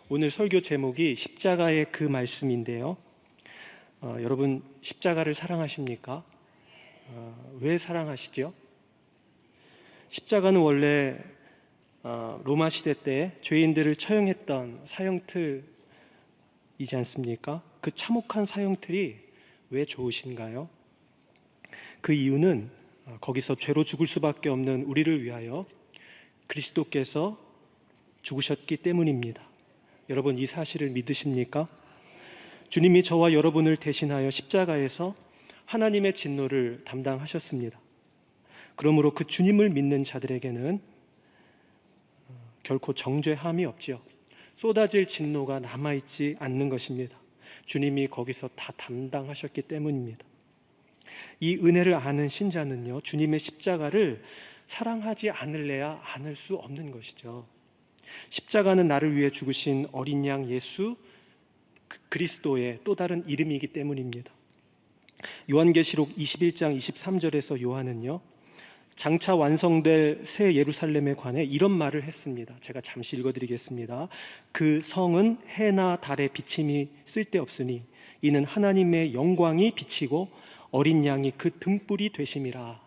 오늘 설교 제목이 십자가의 그 말씀인데요. 여러분 십자가를 사랑하십니까? 왜 사랑하시죠? 십자가는 원래 로마 시대 때 죄인들을 처형했던 사형틀이지 않습니까? 그 참혹한 사형틀이 왜 좋으신가요? 그 이유는 거기서 죄로 죽을 수밖에 없는 우리를 위하여 그리스도께서 죽으셨기 때문입니다. 여러분 이 사실을 믿으십니까? 주님이 저와 여러분을 대신하여 십자가에서 하나님의 진노를 담당하셨습니다. 그러므로 그 주님을 믿는 자들에게는 결코 정죄함이 없지요. 쏟아질 진노가 남아있지 않는 것입니다. 주님이 거기서 다 담당하셨기 때문입니다. 이 은혜를 아는 신자는요, 주님의 십자가를 사랑하지 않을래야 않을 수 없는 것이죠. 십자가는 나를 위해 죽으신 어린 양 예수 그리스도의 또 다른 이름이기 때문입니다. 요한계시록 21장 23절에서 요한은요, 장차 완성될 새 예루살렘에 관해 이런 말을 했습니다. 제가 잠시 읽어드리겠습니다. 그 성은 해나 달의 비침이 쓸데없으니 이는 하나님의 영광이 비치고 어린 양이 그 등불이 되심이라.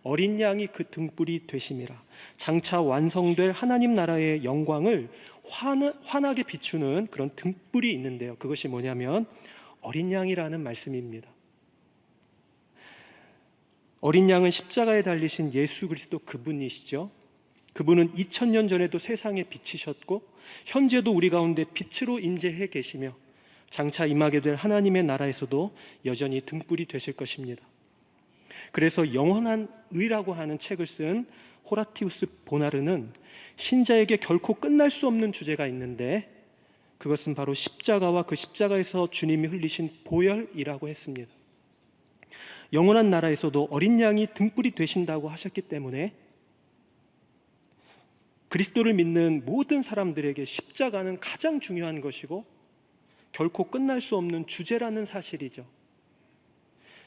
어린 양이 그 등불이 되심이라. 장차 완성될 하나님 나라의 영광을 환하게 비추는 그런 등불이 있는데요, 그것이 뭐냐면 어린 양이라는 말씀입니다. 어린 양은 십자가에 달리신 예수 그리스도 그분이시죠. 그분은 2000년 전에도 세상에 비치셨고 현재도 우리 가운데 빛으로 임재해 계시며 장차 임하게 될 하나님의 나라에서도 여전히 등불이 되실 것입니다. 그래서 영원한 의라고 하는 책을 쓴 호라티우스 보나르는 신자에게 결코 끝날 수 없는 주제가 있는데 그것은 바로 십자가와 그 십자가에서 주님이 흘리신 보혈이라고 했습니다. 영원한 나라에서도 어린 양이 등불이 되신다고 하셨기 때문에 그리스도를 믿는 모든 사람들에게 십자가는 가장 중요한 것이고 결코 끝날 수 없는 주제라는 사실이죠.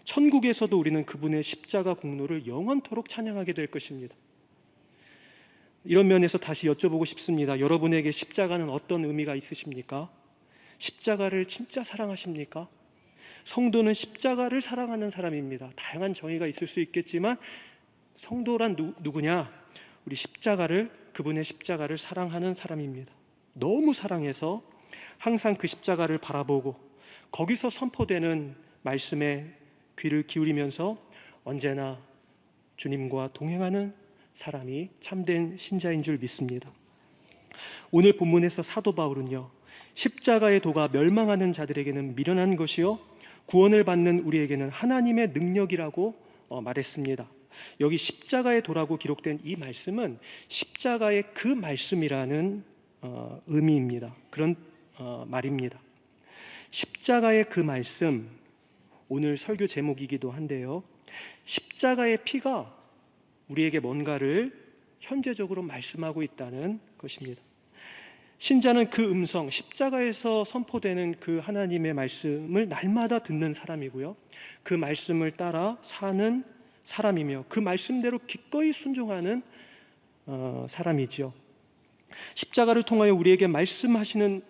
천국에서도 우리는 그분의 십자가 공로를 영원토록 찬양하게 될 것입니다. 이런 면에서 다시 여쭤보고 싶습니다. 여러분에게 십자가는 어떤 의미가 있으십니까? 십자가를 진짜 사랑하십니까? 성도는 십자가를 사랑하는 사람입니다. 다양한 정의가 있을 수 있겠지만 성도란 누구냐? 우리 그분의 십자가를 사랑하는 사람입니다. 너무 사랑해서 항상 그 십자가를 바라보고 거기서 선포되는 말씀에 귀를 기울이면서 언제나 주님과 동행하는 사람이 참된 신자인 줄 믿습니다. 오늘 본문에서 사도 바울은요, 십자가의 도가 멸망하는 자들에게는 미련한 것이요 구원을 받는 우리에게는 하나님의 능력이라고 말했습니다. 여기 십자가의 도라고 기록된 이 말씀은 십자가의 그 말씀이라는 의미입니다. 그런 말입니다. 십자가의 그 말씀, 오늘 설교 제목이기도 한데요, 십자가의 피가 우리에게 뭔가를 현재적으로 말씀하고 있다는 것입니다. 신자는 그 음성, 십자가에서 선포되는 그 하나님의 말씀을 날마다 듣는 사람이고요, 그 말씀을 따라 사는 사람이며 그 말씀대로 기꺼이 순종하는 사람이지요. 십자가를 통하여 우리에게 말씀하시는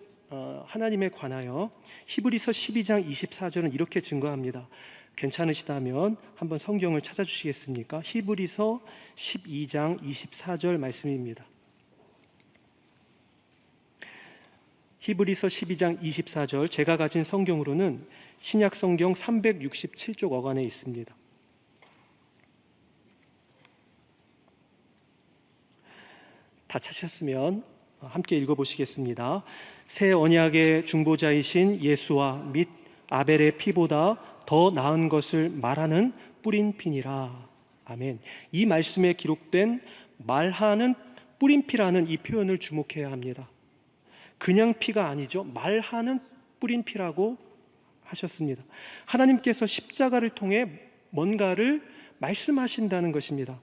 하나님에 관하여 히브리서 12장 24절은 이렇게 증거합니다. 괜찮으시다면 한번 성경을 찾아주시겠습니까? 히브리서 12장 24절 말씀입니다. 히브리서 12장 24절, 제가 가진 성경으로는 신약 성경 367쪽 어간에 있습니다. 다 찾으셨으면 함께 읽어보시겠습니다. 새 언약의 중보자이신 예수와 및 아벨의 피보다 더 나은 것을 말하는 뿌린 피니라. 아멘. 이 말씀에 기록된 말하는 뿌린 피라는 이 표현을 주목해야 합니다. 그냥 피가 아니죠. 말하는 뿌린 피라고 하셨습니다. 하나님께서 십자가를 통해 뭔가를 말씀하신다는 것입니다.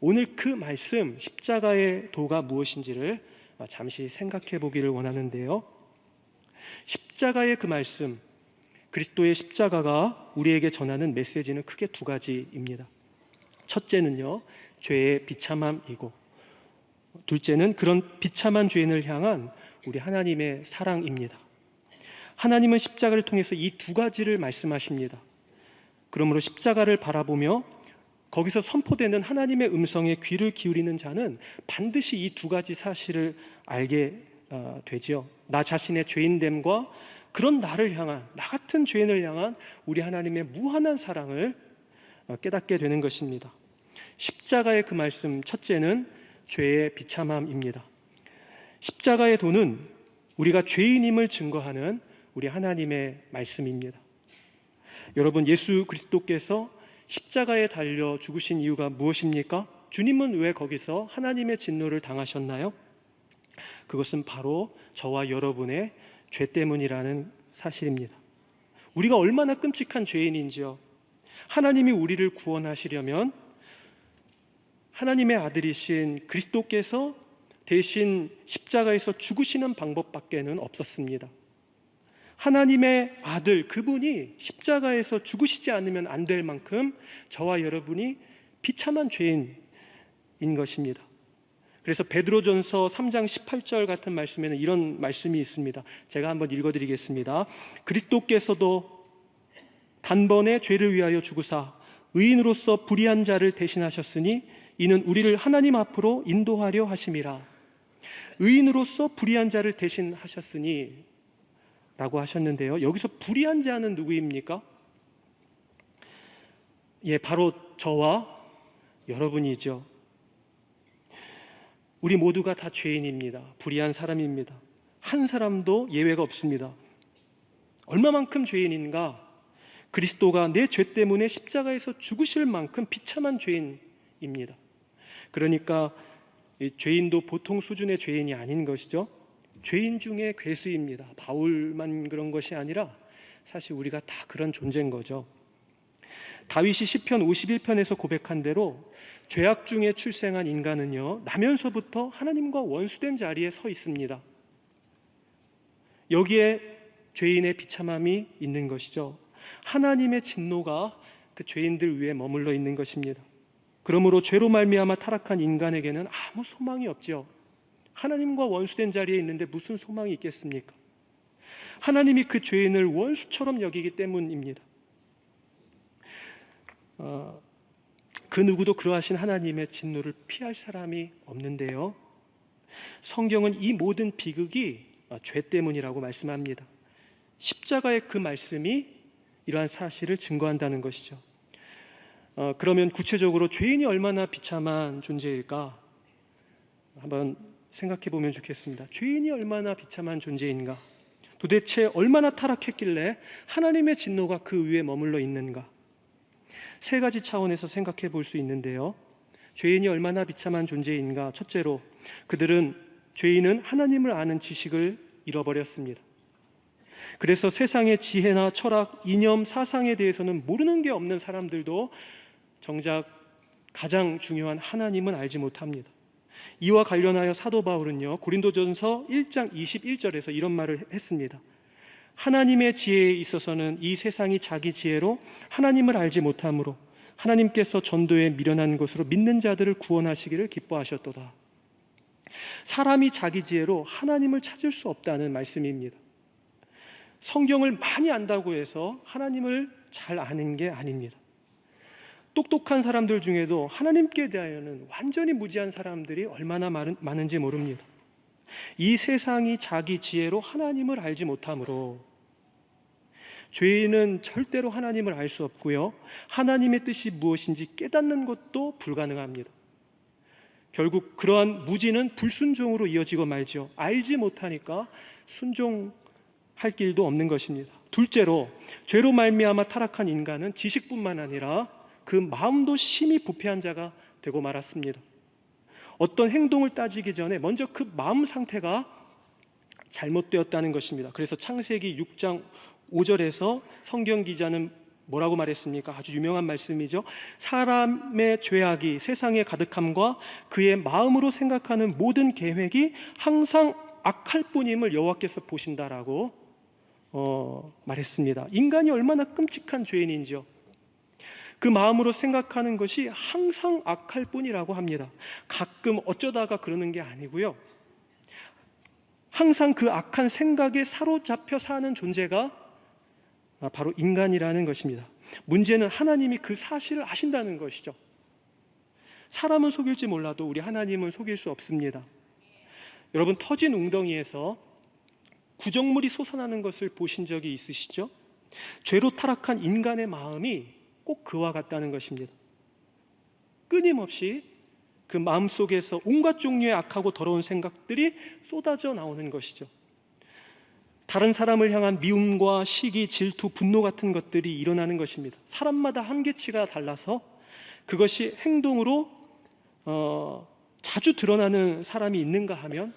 오늘 그 말씀, 십자가의 도가 무엇인지를 잠시 생각해 보기를 원하는데요, 십자가의 그 말씀, 그리스도의 십자가가 우리에게 전하는 메시지는 크게 두 가지입니다. 첫째는요, 죄의 비참함이고, 둘째는 그런 비참한 죄인을 향한 우리 하나님의 사랑입니다. 하나님은 십자가를 통해서 이 두 가지를 말씀하십니다. 그러므로 십자가를 바라보며 거기서 선포되는 하나님의 음성에 귀를 기울이는 자는 반드시 이 두 가지 사실을 알게 되지요. 나 자신의 죄인됨과 그런 나를 향한, 나 같은 죄인을 향한 우리 하나님의 무한한 사랑을 깨닫게 되는 것입니다. 십자가의 그 말씀, 첫째는 죄의 비참함입니다. 십자가의 도는 우리가 죄인임을 증거하는 우리 하나님의 말씀입니다. 여러분, 예수 그리스도께서 십자가에 달려 죽으신 이유가 무엇입니까? 주님은 왜 거기서 하나님의 진노를 당하셨나요? 그것은 바로 저와 여러분의 죄 때문이라는 사실입니다. 우리가 얼마나 끔찍한 죄인인지요. 하나님이 우리를 구원하시려면 하나님의 아들이신 그리스도께서 대신 십자가에서 죽으시는 방법밖에는 없었습니다. 하나님의 아들, 그분이 십자가에서 죽으시지 않으면 안 될 만큼 저와 여러분이 비참한 죄인인 것입니다. 그래서 베드로전서 3장 18절 같은 말씀에는 이런 말씀이 있습니다. 제가 한번 읽어드리겠습니다. 그리스도께서도 단번에 죄를 위하여 죽으사 의인으로서 불의한 자를 대신하셨으니 이는 우리를 하나님 앞으로 인도하려 하심이라. 의인으로서 불의한 자를 대신하셨으니 라고 하셨는데요, 여기서 불의한 자는 누구입니까? 바로 저와 여러분이죠. 우리 모두가 다 죄인입니다. 불의한 사람입니다. 한 사람도 예외가 없습니다. 얼마만큼 죄인인가? 그리스도가 내 죄 때문에 십자가에서 죽으실 만큼 비참한 죄인입니다. 그러니까 이 죄인도 보통 수준의 죄인이 아닌 것이죠. 죄인 중에 괴수입니다. 바울만 그런 것이 아니라 사실 우리가 다 그런 존재인 거죠. 다윗이 시편 51편에서 고백한 대로 죄악 중에 출생한 인간은요, 나면서부터 하나님과 원수된 자리에 서 있습니다. 여기에 죄인의 비참함이 있는 것이죠. 하나님의 진노가 그 죄인들 위에 머물러 있는 것입니다. 그러므로 죄로 말미암아 타락한 인간에게는 아무 소망이 없죠. 하나님과 원수된 자리에 있는데 무슨 소망이 있겠습니까? 하나님이 그 죄인을 원수처럼 여기기 때문입니다. 그 누구도 그러하신 하나님의 진노를 피할 사람이 없는데요, 성경은 이 모든 비극이 죄 때문이라고 말씀합니다. 십자가의 그 말씀이 이러한 사실을 증거한다는 것이죠. 그러면 구체적으로 죄인이 얼마나 비참한 존재일까 한번 생각해 보면 좋겠습니다. 죄인이 얼마나 비참한 존재인가? 도대체 얼마나 타락했길래 하나님의 진노가 그 위에 머물러 있는가? 세 가지 차원에서 생각해 볼 수 있는데요, 죄인이 얼마나 비참한 존재인가? 첫째로, 죄인은 하나님을 아는 지식을 잃어버렸습니다. 그래서 세상의 지혜나 철학, 이념, 사상에 대해서는 모르는 게 없는 사람들도 정작 가장 중요한 하나님은 알지 못합니다. 이와 관련하여 사도 바울은요, 고린도전서 1장 21절에서 이런 말을 했습니다. 하나님의 지혜에 있어서는 이 세상이 자기 지혜로 하나님을 알지 못하므로 하나님께서 전도에 미련한 것으로 믿는 자들을 구원하시기를 기뻐하셨도다. 사람이 자기 지혜로 하나님을 찾을 수 없다는 말씀입니다. 성경을 많이 안다고 해서 하나님을 잘 아는 게 아닙니다. 똑똑한 사람들 중에도 하나님께 대하여는 완전히 무지한 사람들이 얼마나 많은지 모릅니다. 이 세상이 자기 지혜로 하나님을 알지 못하므로 죄인은 절대로 하나님을 알 수 없고요, 하나님의 뜻이 무엇인지 깨닫는 것도 불가능합니다. 결국 그러한 무지는 불순종으로 이어지고 말죠. 알지 못하니까 순종할 길도 없는 것입니다. 둘째로, 죄로 말미암아 타락한 인간은 지식뿐만 아니라 그 마음도 심히 부패한 자가 되고 말았습니다. 어떤 행동을 따지기 전에 먼저 그 마음 상태가 잘못되었다는 것입니다. 그래서 창세기 6장 5절에서 성경 기자는 뭐라고 말했습니까? 아주 유명한 말씀이죠. 사람의 죄악이 세상에 가득함과 그의 마음으로 생각하는 모든 계획이 항상 악할 뿐임을 여호와께서 보신다라고 말했습니다. 인간이 얼마나 끔찍한 죄인인지요. 그 마음으로 생각하는 것이 항상 악할 뿐이라고 합니다. 가끔 어쩌다가 그러는 게 아니고요, 항상 그 악한 생각에 사로잡혀 사는 존재가 바로 인간이라는 것입니다. 문제는 하나님이 그 사실을 아신다는 것이죠. 사람은 속일지 몰라도 우리 하나님은 속일 수 없습니다. 여러분, 터진 웅덩이에서 구정물이 솟아나는 것을 보신 적이 있으시죠? 죄로 타락한 인간의 마음이 꼭 그와 같다는 것입니다. 끊임없이 그 마음속에서 온갖 종류의 악하고 더러운 생각들이 쏟아져 나오는 것이죠. 다른 사람을 향한 미움과 시기, 질투, 분노 같은 것들이 일어나는 것입니다. 사람마다 한계치가 달라서 그것이 행동으로 자주 드러나는 사람이 있는가 하면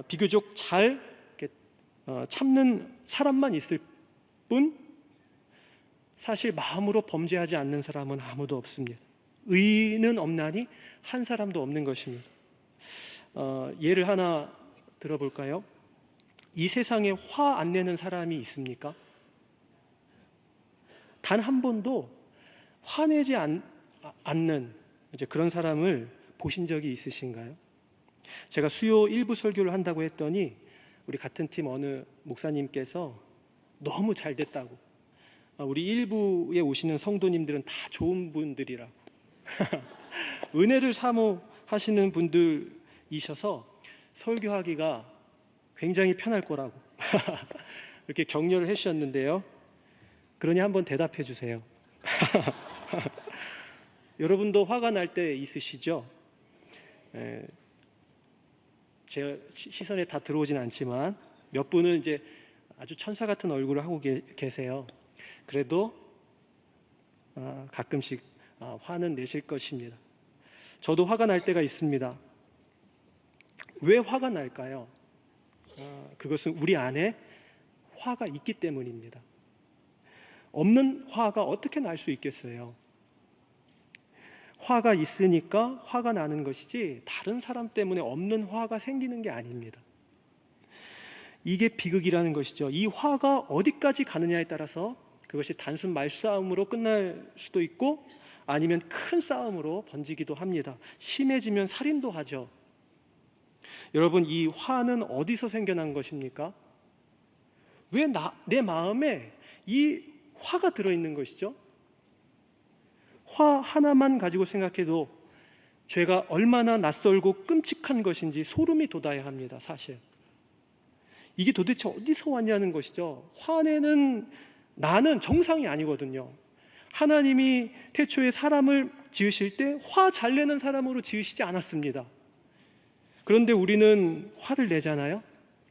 비교적 잘 참는 사람만 있을 뿐 사실 마음으로 범죄하지 않는 사람은 아무도 없습니다. 의인은 없나니 한 사람도 없는 것입니다. 예를 하나 들어볼까요? 이 세상에 화 안 내는 사람이 있습니까? 단 한 번도 화내지 않는 그런 사람을 보신 적이 있으신가요? 제가 수요 일부 설교를 한다고 했더니 우리 같은 팀 어느 목사님께서 너무 잘 됐다고, 우리 일부에 오시는 성도님들은 다 좋은 분들이라고 은혜를 사모하시는 분들이셔서 설교하기가 굉장히 편할 거라고 이렇게 격려를 해주셨는데요. 그러니 한번 대답해 주세요. 여러분도 화가 날 때 있으시죠? 제 시선에 다 들어오진 않지만 몇 분은 이제 아주 천사 같은 얼굴을 하고 계세요. 그래도 가끔씩 화는 내실 것입니다. 저도 화가 날 때가 있습니다. 왜 화가 날까요? 그것은 우리 안에 화가 있기 때문입니다. 없는 화가 어떻게 날 수 있겠어요? 화가 있으니까 화가 나는 것이지 다른 사람 때문에 없는 화가 생기는 게 아닙니다. 이게 비극이라는 것이죠. 이 화가 어디까지 가느냐에 따라서 그것이 단순 말싸움으로 끝날 수도 있고 아니면 큰 싸움으로 번지기도 합니다. 심해지면 살인도 하죠. 여러분, 이 화는 어디서 생겨난 것입니까? 왜 내 마음에 이 화가 들어있는 것이죠? 화 하나만 가지고 생각해도 죄가 얼마나 낯설고 끔찍한 것인지 소름이 돋아야 합니다. 사실 이게 도대체 어디서 왔냐는 것이죠. 화내는 나는 정상이 아니거든요. 하나님이 태초에 사람을 지으실 때 화 잘 내는 사람으로 지으시지 않았습니다. 그런데 우리는 화를 내잖아요.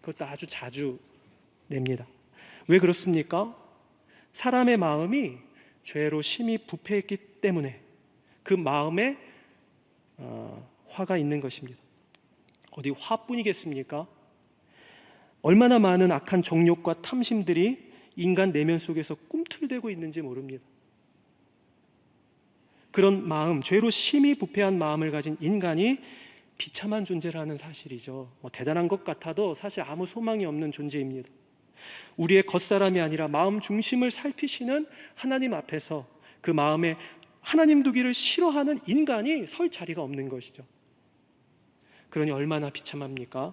그것도 아주 자주 냅니다. 왜 그렇습니까? 사람의 마음이 죄로 심히 부패했기 때문에 그 마음에 화가 있는 것입니다. 어디 화뿐이겠습니까? 얼마나 많은 악한 정욕과 탐심들이 인간 내면 속에서 꿈틀대고 있는지 모릅니다. 그런 마음, 죄로 심히 부패한 마음을 가진 인간이 비참한 존재라는 사실이죠. 대단한 것 같아도 사실 아무 소망이 없는 존재입니다. 우리의 겉사람이 아니라 마음 중심을 살피시는 하나님 앞에서 그 마음에 하나님 두기를 싫어하는 인간이 설 자리가 없는 것이죠. 그러니 얼마나 비참합니까?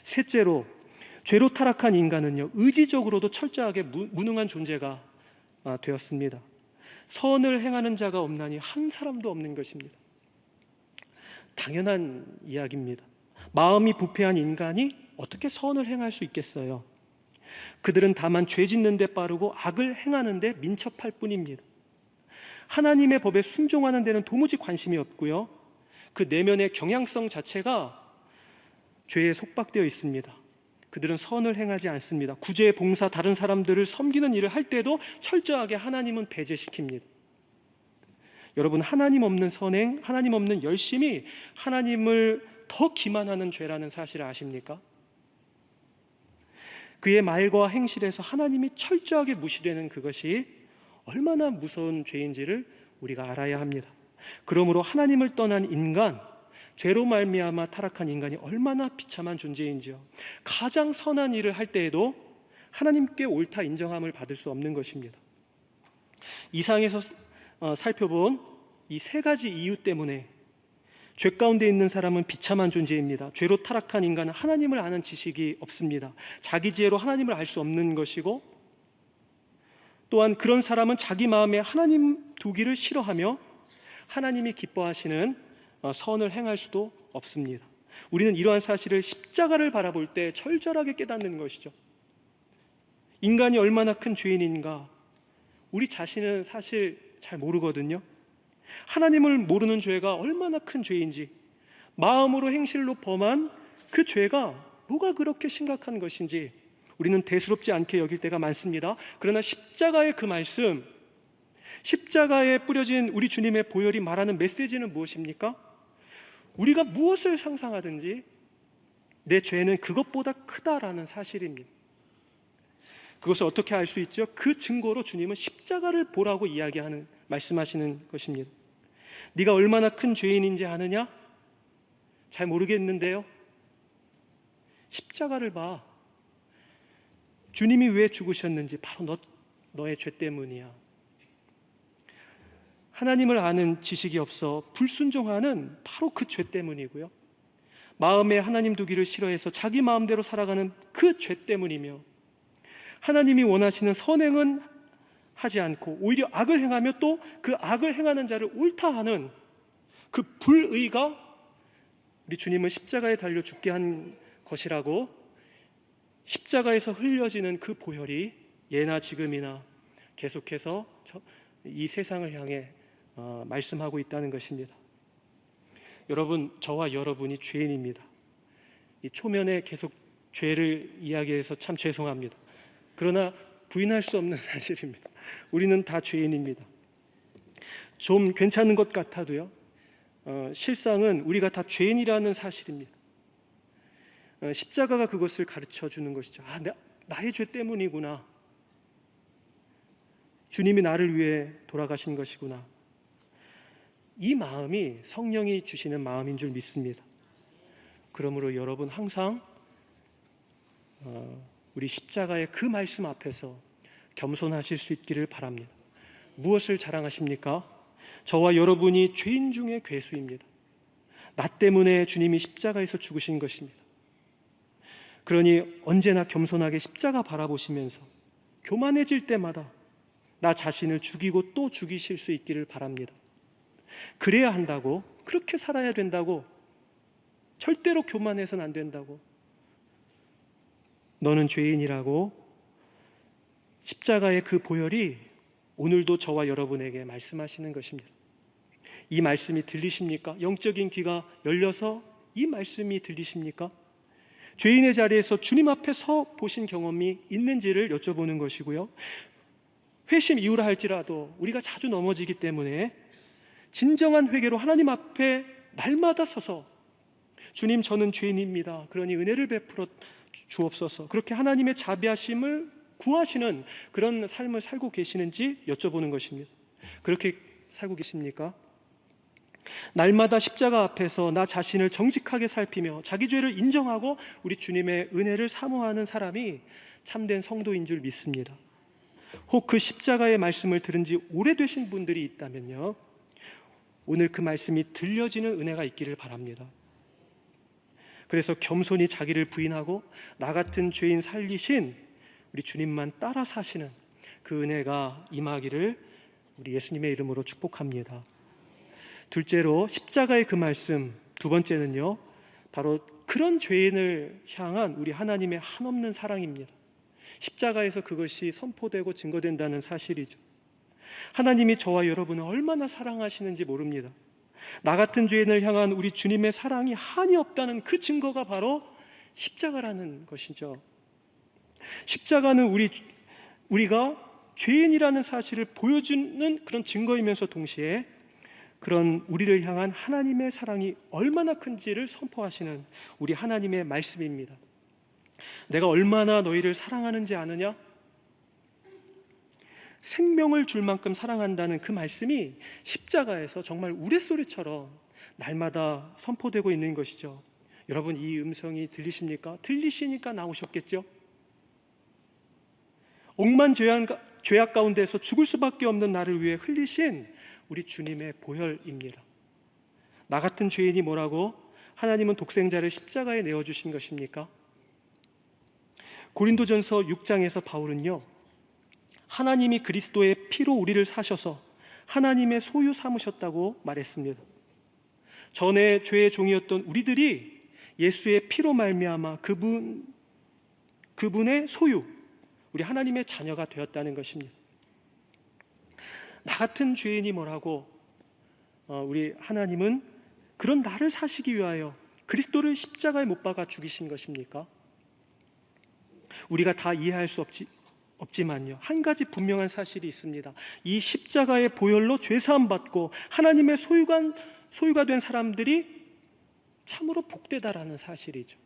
셋째로, 죄로 타락한 인간은요, 의지적으로도 철저하게 무능한 존재가 되었습니다. 선을 행하는 자가 없나니 한 사람도 없는 것입니다. 당연한 이야기입니다. 마음이 부패한 인간이 어떻게 선을 행할 수 있겠어요? 그들은 다만 죄 짓는 데 빠르고 악을 행하는 데 민첩할 뿐입니다. 하나님의 법에 순종하는 데는 도무지 관심이 없고요, 그 내면의 경향성 자체가 죄에 속박되어 있습니다. 그들은 선을 행하지 않습니다. 구제, 봉사, 다른 사람들을 섬기는 일을 할 때도 철저하게 하나님은 배제시킵니다. 여러분, 하나님 없는 선행, 하나님 없는 열심이 하나님을 더 기만하는 죄라는 사실을 아십니까? 그의 말과 행실에서 하나님이 철저하게 무시되는 그것이 얼마나 무서운 죄인지를 우리가 알아야 합니다. 그러므로 하나님을 떠난 인간, 죄로 말미암아 타락한 인간이 얼마나 비참한 존재인지요. 가장 선한 일을 할 때에도 하나님께 옳다 인정함을 받을 수 없는 것입니다. 이상에서 살펴본 이 세 가지 이유 때문에 죄 가운데 있는 사람은 비참한 존재입니다. 죄로 타락한 인간은 하나님을 아는 지식이 없습니다. 자기 지혜로 하나님을 알 수 없는 것이고, 또한 그런 사람은 자기 마음에 하나님 두기를 싫어하며 하나님이 기뻐하시는 선을 행할 수도 없습니다. 우리는 이러한 사실을 십자가를 바라볼 때 철저하게 깨닫는 것이죠. 인간이 얼마나 큰 죄인인가 우리 자신은 사실 잘 모르거든요. 하나님을 모르는 죄가 얼마나 큰 죄인지, 마음으로 행실로 범한 그 죄가 뭐가 그렇게 심각한 것인지 우리는 대수롭지 않게 여길 때가 많습니다. 그러나 십자가의 그 말씀, 십자가에 뿌려진 우리 주님의 보혈이 말하는 메시지는 무엇입니까? 우리가 무엇을 상상하든지 내 죄는 그것보다 크다라는 사실입니다. 그것을 어떻게 알 수 있죠? 그 증거로 주님은 십자가를 보라고 말씀하시는 것입니다. 네가 얼마나 큰 죄인인지 아느냐? 잘 모르겠는데요. 십자가를 봐. 주님이 왜 죽으셨는지 바로 너의 죄 때문이야. 하나님을 아는 지식이 없어 불순종하는 바로 그 죄 때문이고요. 마음에 하나님 두기를 싫어해서 자기 마음대로 살아가는 그 죄 때문이며, 하나님이 원하시는 선행은 하지 않고 오히려 악을 행하며 또 그 악을 행하는 자를 옳다 하는 그 불의가 우리 주님을 십자가에 달려 죽게 한 것이라고, 십자가에서 흘려지는 그 보혈이 예나 지금이나 계속해서 이 세상을 향해 말씀하고 있다는 것입니다. 여러분, 저와 여러분이 죄인입니다. 이 초면에 계속 죄를 이야기해서 참 죄송합니다. 그러나 부인할 수 없는 사실입니다. 우리는 다 죄인입니다. 좀 괜찮은 것 같아도요, 실상은 우리가 다 죄인이라는 사실입니다. 십자가가 그것을 가르쳐 주는 것이죠. 나의 죄 때문이구나. 주님이 나를 위해 돌아가신 것이구나. 이 마음이 성령이 주시는 마음인 줄 믿습니다. 그러므로 여러분 항상 우리 십자가의 그 말씀 앞에서 겸손하실 수 있기를 바랍니다. 무엇을 자랑하십니까? 저와 여러분이 죄인 중에 괴수입니다. 나 때문에 주님이 십자가에서 죽으신 것입니다. 그러니 언제나 겸손하게 십자가 바라보시면서 교만해질 때마다 나 자신을 죽이고 또 죽이실 수 있기를 바랍니다. 그래야 한다고, 그렇게 살아야 된다고, 절대로 교만해서는 안 된다고, 너는 죄인이라고 십자가의 그 보혈이 오늘도 저와 여러분에게 말씀하시는 것입니다. 이 말씀이 들리십니까? 영적인 귀가 열려서 이 말씀이 들리십니까? 죄인의 자리에서 주님 앞에 서 보신 경험이 있는지를 여쭤보는 것이고요. 회심 이후라 할지라도 우리가 자주 넘어지기 때문에 진정한 회개로 하나님 앞에 날마다 서서 주님, 저는 죄인입니다. 그러니 은혜를 베풀어 주옵소서. 그렇게 하나님의 자비하심을 구하시는 그런 삶을 살고 계시는지 여쭤보는 것입니다. 그렇게 살고 계십니까? 날마다 십자가 앞에서 나 자신을 정직하게 살피며 자기 죄를 인정하고 우리 주님의 은혜를 사모하는 사람이 참된 성도인 줄 믿습니다. 혹 그 십자가의 말씀을 들은 지 오래되신 분들이 있다면요, 오늘 그 말씀이 들려지는 은혜가 있기를 바랍니다. 그래서 겸손히 자기를 부인하고 나 같은 죄인 살리신 우리 주님만 따라 사시는 그 은혜가 임하기를 우리 예수님의 이름으로 축복합니다. 둘째로 십자가의 그 말씀, 두 번째는요, 바로 그런 죄인을 향한 우리 하나님의 한없는 사랑입니다. 십자가에서 그것이 선포되고 증거된다는 사실이죠. 하나님이 저와 여러분을 얼마나 사랑하시는지 모릅니다. 나 같은 죄인을 향한 우리 주님의 사랑이 한이 없다는 그 증거가 바로 십자가라는 것이죠. 십자가는 우리가 죄인이라는 사실을 보여주는 그런 증거이면서 동시에 그런 우리를 향한 하나님의 사랑이 얼마나 큰지를 선포하시는 우리 하나님의 말씀입니다. 내가 얼마나 너희를 사랑하는지 아느냐? 생명을 줄 만큼 사랑한다는 그 말씀이 십자가에서 정말 우레소리처럼 날마다 선포되고 있는 것이죠. 여러분, 이 음성이 들리십니까? 들리시니까 나오셨겠죠? 억만 죄악 가운데서 죽을 수밖에 없는 나를 위해 흘리신 우리 주님의 보혈입니다. 나 같은 죄인이 뭐라고 하나님은 독생자를 십자가에 내어주신 것입니까? 고린도전서 6장에서 바울은요, 하나님이 그리스도의 피로 우리를 사셔서 하나님의 소유 삼으셨다고 말했습니다. 전에 죄의 종이었던 우리들이 예수의 피로 말미암아 그분의 소유, 우리 하나님의 자녀가 되었다는 것입니다. 나 같은 죄인이 뭐라고 우리 하나님은 그런 나를 사시기 위하여 그리스도를 십자가에 못 박아 죽이신 것입니까? 우리가 다 이해할 수 없지만요, 한 가지 분명한 사실이 있습니다. 이 십자가의 보혈로 죄사함 받고 하나님의 소유가 된 사람들이 참으로 복되다라는 사실이죠.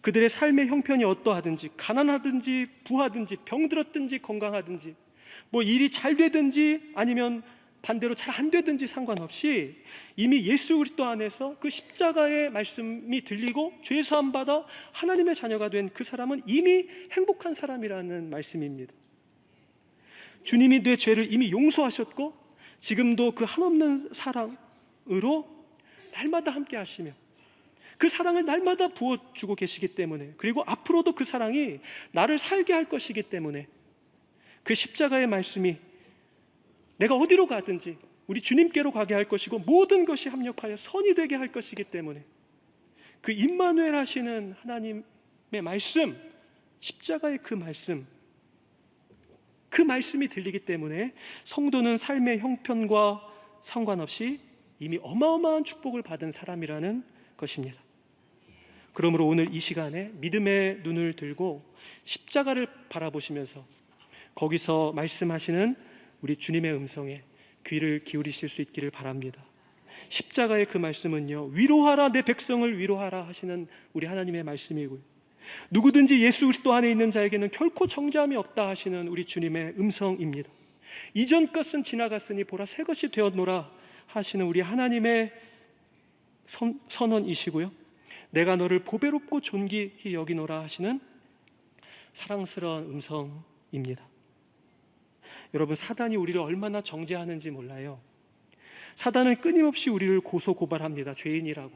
그들의 삶의 형편이 어떠하든지, 가난하든지 부하든지 병들었든지 건강하든지, 뭐 일이 잘 되든지 아니면 반대로 잘 안 되든지 상관없이 이미 예수 그리스도 안에서 그 십자가의 말씀이 들리고 죄 사함 받아 하나님의 자녀가 된 그 사람은 이미 행복한 사람이라는 말씀입니다. 주님이 내 죄를 이미 용서하셨고 지금도 그 한없는 사랑으로 날마다 함께 하시며 그 사랑을 날마다 부어주고 계시기 때문에, 그리고 앞으로도 그 사랑이 나를 살게 할 것이기 때문에 그 십자가의 말씀이 내가 어디로 가든지 우리 주님께로 가게 할 것이고 모든 것이 합력하여 선이 되게 할 것이기 때문에 그 임마누엘 하시는 하나님의 말씀, 십자가의 그 말씀이 들리기 때문에 성도는 삶의 형편과 상관없이 이미 어마어마한 축복을 받은 사람이라는 것입니다. 그러므로 오늘 이 시간에 믿음의 눈을 들고 십자가를 바라보시면서 거기서 말씀하시는 우리 주님의 음성에 귀를 기울이실 수 있기를 바랍니다. 십자가의 그 말씀은요, 위로하라 내 백성을 위로하라 하시는 우리 하나님의 말씀이고요, 누구든지 예수 그리스도 안에 있는 자에게는 결코 정죄함이 없다 하시는 우리 주님의 음성입니다. 이전 것은 지나갔으니 보라 새 것이 되었노라 하시는 우리 하나님의 선언이시고요, 내가 너를 보배롭고 존귀히 여기노라 하시는 사랑스러운 음성입니다. 여러분, 사단이 우리를 얼마나 정죄하는지 몰라요. 사단은 끊임없이 우리를 고소고발합니다. 죄인이라고.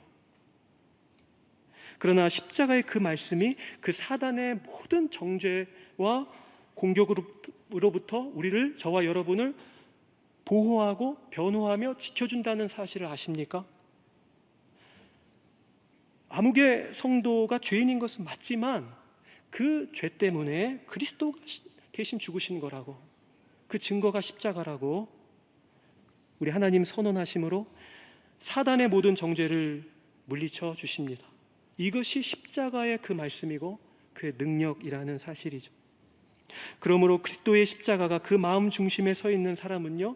그러나 십자가의 그 말씀이 그 사단의 모든 정죄와 공격으로부터 우리를, 저와 여러분을 보호하고 변호하며 지켜준다는 사실을 아십니까? 아무개 성도가 죄인인 것은 맞지만 그 죄 때문에 그리스도가 대신 죽으신 거라고, 그 증거가 십자가라고 우리 하나님 선언하심으로 사단의 모든 정죄를 물리쳐 주십니다. 이것이 십자가의 그 말씀이고 그 능력이라는 사실이죠. 그러므로 그리스도의 십자가가 그 마음 중심에 서 있는 사람은요,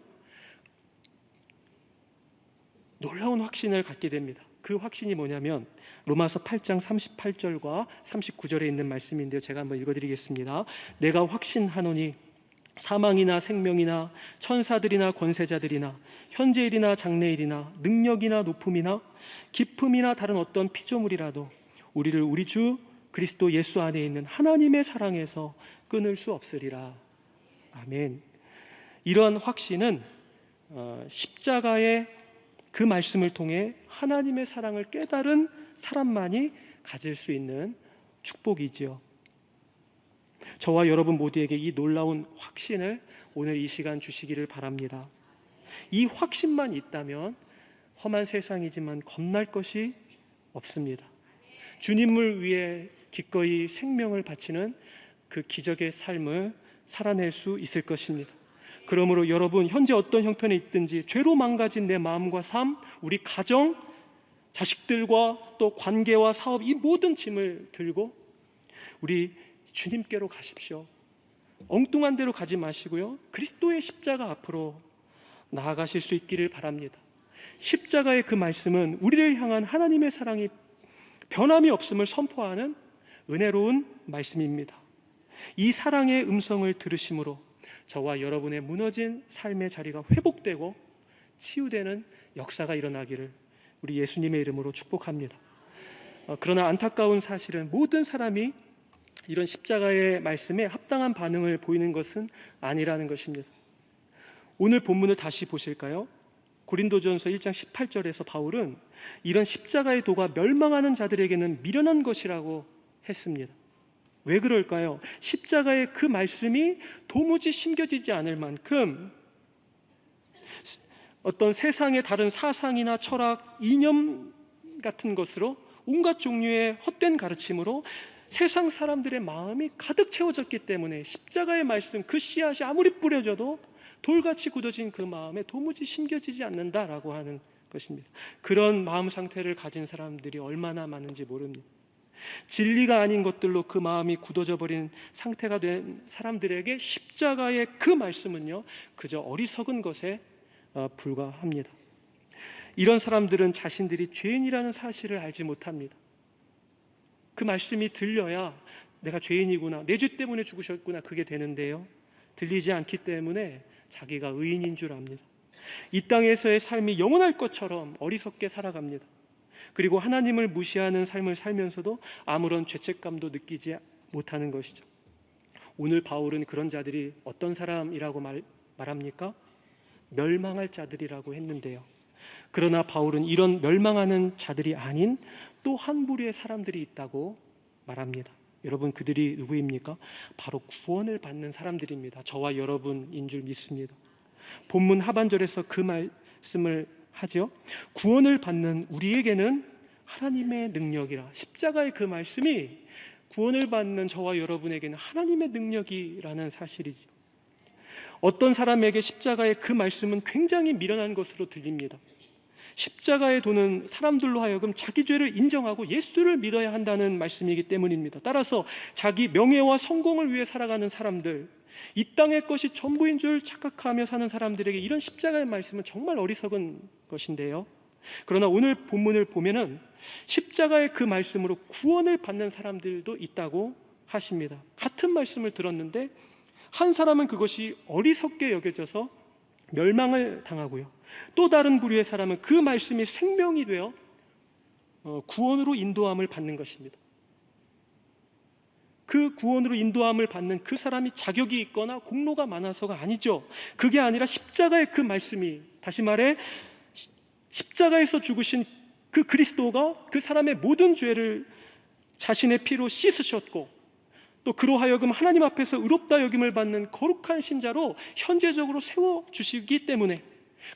놀라운 확신을 갖게 됩니다. 그 확신이 뭐냐면 로마서 8장 38절과 39절에 있는 말씀인데요, 제가 한번 읽어드리겠습니다. 내가 확신하노니 사망이나 생명이나 천사들이나 권세자들이나 현재일이나 장래일이나 능력이나 높음이나 깊음이나 다른 어떤 피조물이라도 우리를 우리 주 그리스도 예수 안에 있는 하나님의 사랑에서 끊을 수 없으리라. 아멘. 이러한 확신은 십자가의 그 말씀을 통해 하나님의 사랑을 깨달은 사람만이 가질 수 있는 축복이지요. 저와 여러분 모두에게 이 놀라운 확신을 오늘 이 시간 주시기를 바랍니다. 이 확신만 있다면 험한 세상이지만 겁날 것이 없습니다. 주님을 위해 기꺼이 생명을 바치는 그 기적의 삶을 살아낼 수 있을 것입니다. 그러므로 여러분, 현재 어떤 형편에 있든지 죄로 망가진 내 마음과 삶, 우리 가정, 자식들과 또 관계와 사업, 이 모든 짐을 들고 우리 주님께로 가십시오. 엉뚱한 데로 가지 마시고요, 그리스도의 십자가 앞으로 나아가실 수 있기를 바랍니다. 십자가의 그 말씀은 우리를 향한 하나님의 사랑이 변함이 없음을 선포하는 은혜로운 말씀입니다. 이 사랑의 음성을 들으심으로 저와 여러분의 무너진 삶의 자리가 회복되고 치유되는 역사가 일어나기를 우리 예수님의 이름으로 축복합니다. 그러나 안타까운 사실은 모든 사람이 이런 십자가의 말씀에 합당한 반응을 보이는 것은 아니라는 것입니다. 오늘 본문을 다시 보실까요? 고린도전서 1장 18절에서 바울은 이런 십자가의 도가 멸망하는 자들에게는 미련한 것이라고 했습니다. 왜 그럴까요? 십자가의 그 말씀이 도무지 심겨지지 않을 만큼 어떤 세상의 다른 사상이나 철학, 이념 같은 것으로 온갖 종류의 헛된 가르침으로 세상 사람들의 마음이 가득 채워졌기 때문에 십자가의 말씀, 그 씨앗이 아무리 뿌려져도 돌같이 굳어진 그 마음에 도무지 심겨지지 않는다라고 하는 것입니다. 그런 마음 상태를 가진 사람들이 얼마나 많은지 모릅니다. 진리가 아닌 것들로 그 마음이 굳어져 버린 상태가 된 사람들에게 십자가의 그 말씀은요, 그저 어리석은 것에 불과합니다. 이런 사람들은 자신들이 죄인이라는 사실을 알지 못합니다. 그 말씀이 들려야 내가 죄인이구나, 내 죄 때문에 죽으셨구나, 그게 되는데요, 들리지 않기 때문에 자기가 의인인 줄 압니다. 이 땅에서의 삶이 영원할 것처럼 어리석게 살아갑니다. 그리고 하나님을 무시하는 삶을 살면서도 아무런 죄책감도 느끼지 못하는 것이죠. 오늘 바울은 그런 자들이 어떤 사람이라고 말합니까? 멸망할 자들이라고 했는데요, 그러나 바울은 이런 멸망하는 자들이 아닌 또 한 부류의 사람들이 있다고 말합니다. 여러분, 그들이 누구입니까? 바로 구원을 받는 사람들입니다. 저와 여러분인 줄 믿습니다. 본문 하반절에서 그 말씀을 하죠. 구원을 받는 우리에게는 하나님의 능력이라. 십자가의 그 말씀이 구원을 받는 저와 여러분에게는 하나님의 능력이라는 사실이죠. 어떤 사람에게 십자가의 그 말씀은 굉장히 미련한 것으로 들립니다. 십자가의 도는 사람들로 하여금 자기 죄를 인정하고 예수를 믿어야 한다는 말씀이기 때문입니다. 따라서 자기 명예와 성공을 위해 살아가는 사람들, 이 땅의 것이 전부인 줄 착각하며 사는 사람들에게 이런 십자가의 말씀은 정말 어리석은 것인데요, 그러나 오늘 본문을 보면은 십자가의 그 말씀으로 구원을 받는 사람들도 있다고 하십니다. 같은 말씀을 들었는데 한 사람은 그것이 어리석게 여겨져서 멸망을 당하고요, 또 다른 부류의 사람은 그 말씀이 생명이 되어 구원으로 인도함을 받는 것입니다. 그 구원으로 인도함을 받는 그 사람이 자격이 있거나 공로가 많아서가 아니죠. 그게 아니라 십자가의 그 말씀이, 다시 말해 십자가에서 죽으신 그 그리스도가 그 사람의 모든 죄를 자신의 피로 씻으셨고, 또 그로 하여금 하나님 앞에서 의롭다 여김을 받는 거룩한 신자로 현재적으로 세워주시기 때문에,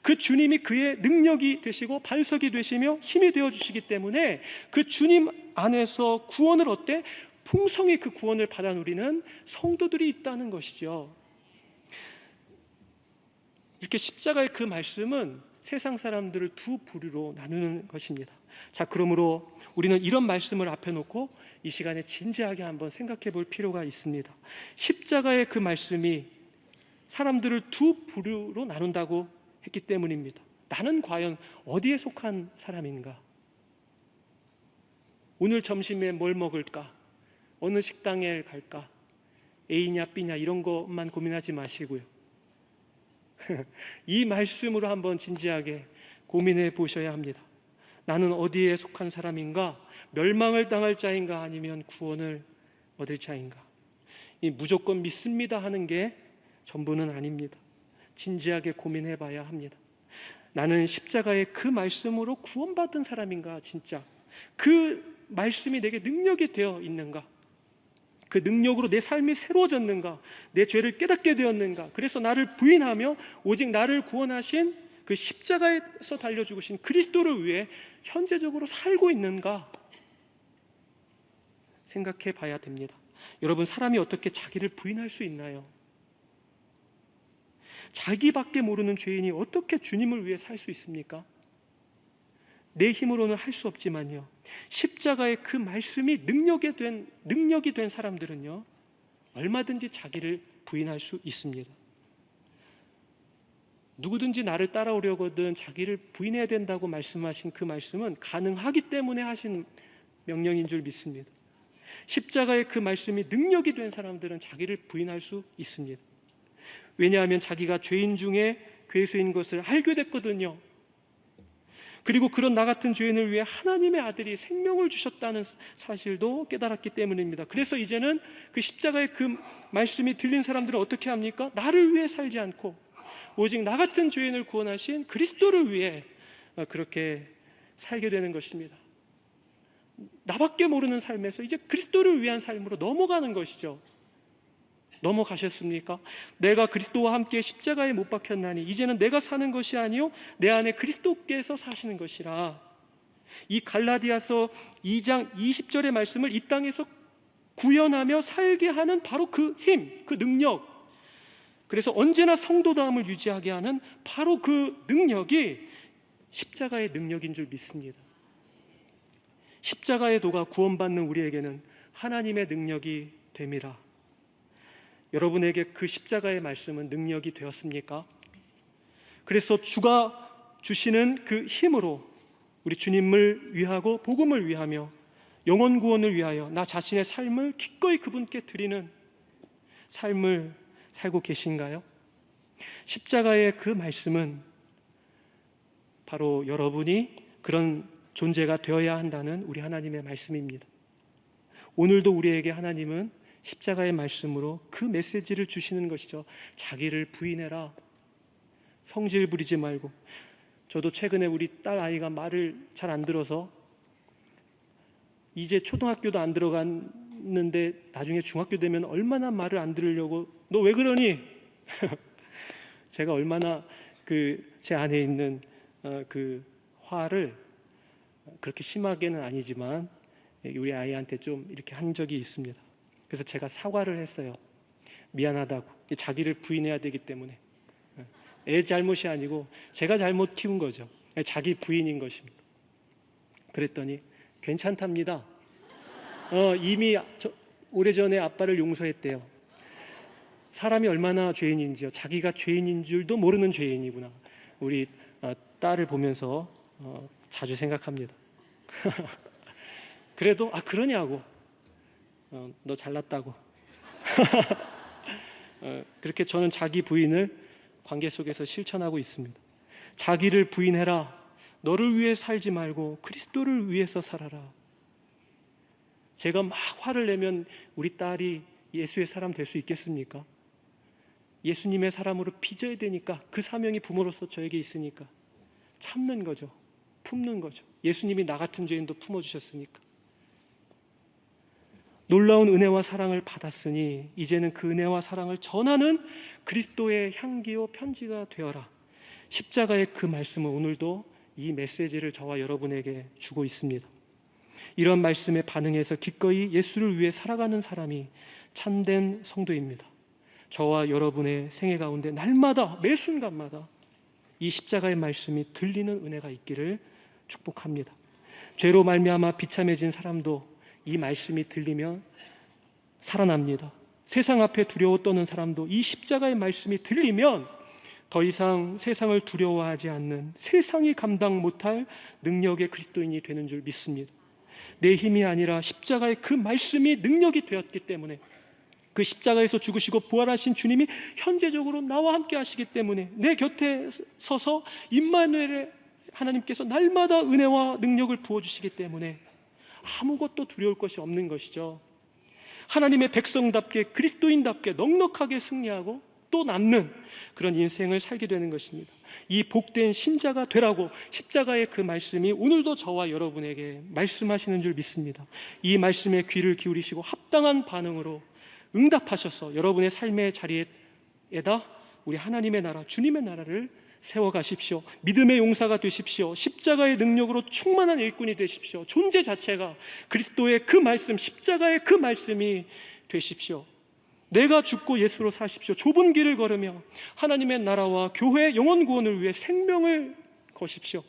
그 주님이 그의 능력이 되시고 반석이 되시며 힘이 되어주시기 때문에 그 주님 안에서 구원을 얻되 풍성히 그 구원을 받아 누리는 성도들이 있다는 것이죠. 이렇게 십자가의 그 말씀은 세상 사람들을 두 부류로 나누는 것입니다. 자, 그러므로 우리는 이런 말씀을 앞에 놓고 이 시간에 진지하게 한번 생각해 볼 필요가 있습니다. 십자가의 그 말씀이 사람들을 두 부류로 나눈다고 했기 때문입니다. 나는 과연 어디에 속한 사람인가? 오늘 점심에 뭘 먹을까? 어느 식당에 갈까? A냐 B냐 이런 것만 고민하지 마시고요, 이 말씀으로 한번 진지하게 고민해 보셔야 합니다. 나는 어디에 속한 사람인가? 멸망을 당할 자인가? 아니면 구원을 얻을 자인가? 이 무조건 믿습니다 하는 게 전부는 아닙니다. 진지하게 고민해 봐야 합니다. 나는 십자가의 그 말씀으로 구원받은 사람인가? 진짜 그 말씀이 내게 능력이 되어 있는가? 그 능력으로 내 삶이 새로워졌는가? 내 죄를 깨닫게 되었는가? 그래서 나를 부인하며 오직 나를 구원하신 그 십자가에서 달려 죽으신 그리스도를 위해 현재적으로 살고 있는가? 생각해 봐야 됩니다. 여러분, 사람이 어떻게 자기를 부인할 수 있나요? 자기밖에 모르는 죄인이 어떻게 주님을 위해 살 수 있습니까? 내 힘으로는 할 수 없지만요, 십자가의 그 말씀이 능력이 된 사람들은요, 얼마든지 자기를 부인할 수 있습니다. 누구든지 나를 따라오려거든 자기를 부인해야 된다고 말씀하신 그 말씀은 가능하기 때문에 하신 명령인 줄 믿습니다. 십자가의 그 말씀이 능력이 된 사람들은 자기를 부인할 수 있습니다. 왜냐하면 자기가 죄인 중에 괴수인 것을 알게 됐거든요. 그리고 그런 나 같은 죄인을 위해 하나님의 아들이 생명을 주셨다는 사실도 깨달았기 때문입니다. 그래서 이제는 그 십자가의 그 말씀이 들린 사람들은 어떻게 합니까? 나를 위해 살지 않고 오직 나 같은 죄인을 구원하신 그리스도를 위해 그렇게 살게 되는 것입니다. 나밖에 모르는 삶에서 이제 그리스도를 위한 삶으로 넘어가는 것이죠. 넘어가셨습니까? 내가 그리스도와 함께 십자가에 못 박혔나니 이제는 내가 사는 것이 아니요 내 안에 그리스도께서 사시는 것이라. 이 갈라디아서 2장 20절의 말씀을 이 땅에서 구현하며 살게 하는 바로 그 힘, 그 능력, 그래서 언제나 성도다움을 유지하게 하는 바로 그 능력이 십자가의 능력인 줄 믿습니다. 십자가의 도가 구원받는 우리에게는 하나님의 능력이 됨이라. 여러분에게 그 십자가의 말씀은 능력이 되었습니까? 그래서 주가 주시는 그 힘으로 우리 주님을 위하고 복음을 위하며 영혼 구원을 위하여 나 자신의 삶을 기꺼이 그분께 드리는 삶을 살고 계신가요? 십자가의 그 말씀은 바로 여러분이 그런 존재가 되어야 한다는 우리 하나님의 말씀입니다. 오늘도 우리에게 하나님은 십자가의 말씀으로 그 메시지를 주시는 것이죠. 자기를 부인해라. 성질 부리지 말고. 저도 최근에 우리 딸 아이가 말을 잘 안 들어서 이제 초등학교도 안 들어갔는데 나중에 중학교 되면 얼마나 말을 안 들으려고 너 왜 그러니? 제가 얼마나 제 안에 있는 그 화를 그렇게 심하게는 아니지만 우리 아이한테 좀 이렇게 한 적이 있습니다. 그래서 제가 사과를 했어요. 미안하다고. 자기를 부인해야 되기 때문에. 애 잘못이 아니고 제가 잘못 키운 거죠. 자기 부인인 것입니다. 그랬더니 괜찮답니다. 이미 오래전에 아빠를 용서했대요. 사람이 얼마나 죄인인지요. 자기가 죄인인 줄도 모르는 죄인이구나. 우리 딸을 보면서 자주 생각합니다. 그래도 그러냐고. 너 잘났다고. 그렇게 저는 자기 부인을 관계 속에서 실천하고 있습니다. 자기를 부인해라. 너를 위해 살지 말고 그리스도를 위해서 살아라. 제가 막 화를 내면 우리 딸이 예수의 사람 될 수 있겠습니까? 예수님의 사람으로 빚어야 되니까, 그 사명이 부모로서 저에게 있으니까 참는 거죠. 품는 거죠. 예수님이 나 같은 죄인도 품어주셨으니까. 놀라운 은혜와 사랑을 받았으니 이제는 그 은혜와 사랑을 전하는 그리스도의 향기요 편지가 되어라. 십자가의 그 말씀은 오늘도 이 메시지를 저와 여러분에게 주고 있습니다. 이런 말씀에 반응해서 기꺼이 예수를 위해 살아가는 사람이 참된 성도입니다. 저와 여러분의 생애 가운데 날마다 매 순간마다 이 십자가의 말씀이 들리는 은혜가 있기를 축복합니다. 죄로 말미암아 비참해진 사람도 이 말씀이 들리면 살아납니다. 세상 앞에 두려워 떠는 사람도 이 십자가의 말씀이 들리면 더 이상 세상을 두려워하지 않는, 세상이 감당 못할 능력의 그리스도인이 되는 줄 믿습니다. 내 힘이 아니라 십자가의 그 말씀이 능력이 되었기 때문에, 그 십자가에서 죽으시고 부활하신 주님이 현재적으로 나와 함께 하시기 때문에, 내 곁에 서서 임마누엘의 하나님께서 날마다 은혜와 능력을 부어주시기 때문에 아무것도 두려울 것이 없는 것이죠. 하나님의 백성답게, 그리스도인답게 넉넉하게 승리하고 또 남는 그런 인생을 살게 되는 것입니다. 이 복된 신자가 되라고 십자가의 그 말씀이 오늘도 저와 여러분에게 말씀하시는 줄 믿습니다. 이 말씀에 귀를 기울이시고 합당한 반응으로 응답하셔서 여러분의 삶의 자리에다 우리 하나님의 나라, 주님의 나라를 세워가십시오. 믿음의 용사가 되십시오. 십자가의 능력으로 충만한 일꾼이 되십시오. 존재 자체가 그리스도의 그 말씀, 십자가의 그 말씀이 되십시오. 내가 죽고 예수로 사십시오. 좁은 길을 걸으며 하나님의 나라와 교회 영혼 구원을 위해 생명을 거십시오.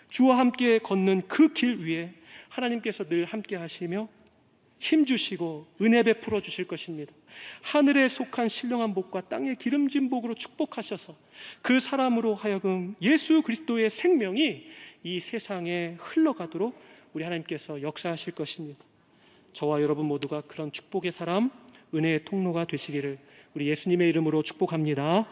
주와 함께 걷는 그 길 위에 하나님께서 늘 함께 하시며 힘주시고 은혜 베풀어 주실 것입니다. 하늘에 속한 신령한 복과 땅의 기름진 복으로 축복하셔서 그 사람으로 하여금 예수 그리스도의 생명이 이 세상에 흘러가도록 우리 하나님께서 역사하실 것입니다. 저와 여러분 모두가 그런 축복의 사람, 은혜의 통로가 되시기를 우리 예수님의 이름으로 축복합니다.